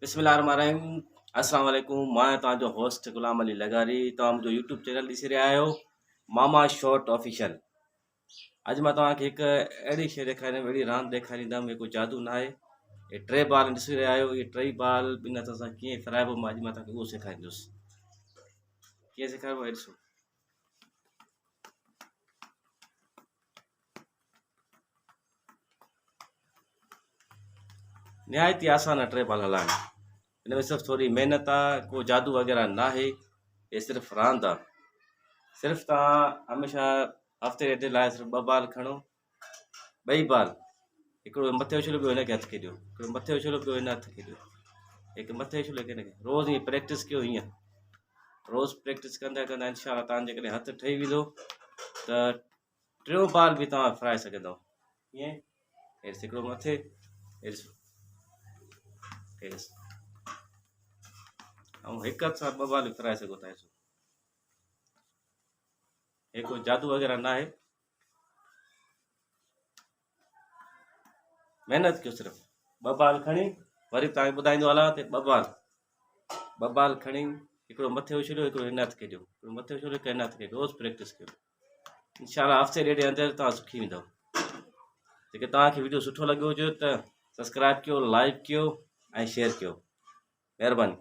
बिस्मिल्लाहिर्रहमानिर्रहीम। अस्सलाम वालेकुम। मैं तव्हांजो होस्ट गुलाम अली लगारी। तव्हां मुंहिंजो यूट्यूब चैनल ॾिसी रहिया आहियो, मामा शॉट ऑफिशियल। अॼु मां तव्हांखे हिकु अहिड़ी शइ ॾेखारींदुमि, अहिड़ी रांदि ॾेखारींदुमि, इहे कोई जादू न आहे। हे टे बाल ॾिसी रहिया आहियो, इहे टई बाल ॿिनि हथ सां कीअं फिराइबो, अॼु मां तव्हांखे उहो सेखारींदुसि। कीअं सेखारिबो आहे ॾिसो। निहायत ई आसान आहे टे बाल हलाइण। हिन में सिर्फ़ु थोरी महिनत आहे, को जादू वग़ैरह न आहे, हे सिर्फ़ु रांदि आहे। सिर्फ़ु तव्हां हमेशह हफ़्ते ॾेढ लाइ सिर्फ़ु ॿ बाल खणो, ॿई बाल, हिकिड़ो मथे उछलो, ॿियो हिनखे हथ खे ॾियो, हिकिड़ो मथे उछलो, ॿियो हिन हथ खे ॾियो, हिकु मथे उछलो, हिकु हिनखे। रोज़ु ईअं प्रैक्टिस कयो, हीअं रोज़ु प्रैक्टिस कंदा कंदा इंशाअल्लाह तव्हां जेकॾहिं हथु ठही वेंदो त टियों बाल बि तव्हां फिराए सघंदव। ईअं हेॾि हिकिड़ो मथे, हेॾि हेॾि, ऐं हिकु हथ सां ॿ बाल फिराए सघो था। हे कोई जादू वग़ैरह न आहे, महिनत कयो। सिर्फ़ु ॿ बाल खणी, वरी तव्हांखे ॿुधाईंदो हलां त ॿ बाल खणी, हिकिड़ो मथे उछलियो, हिकिड़ो हिन हथ खे ॾियो, हिकिड़ो मथे उछलियो, हिकु हिन हथ खे। रोज़ु प्रैक्टिस कयो, इंशाअल्लाह हफ़्ते ॾेढ जे अंदरि तव्हां सिखी वेंदव। जेके तव्हांखे वीडियो सुठो लॻियो हुजे त सब्सक्राइब कयो, लाइक कयो ऐं शेयर कयो। महिरबानी।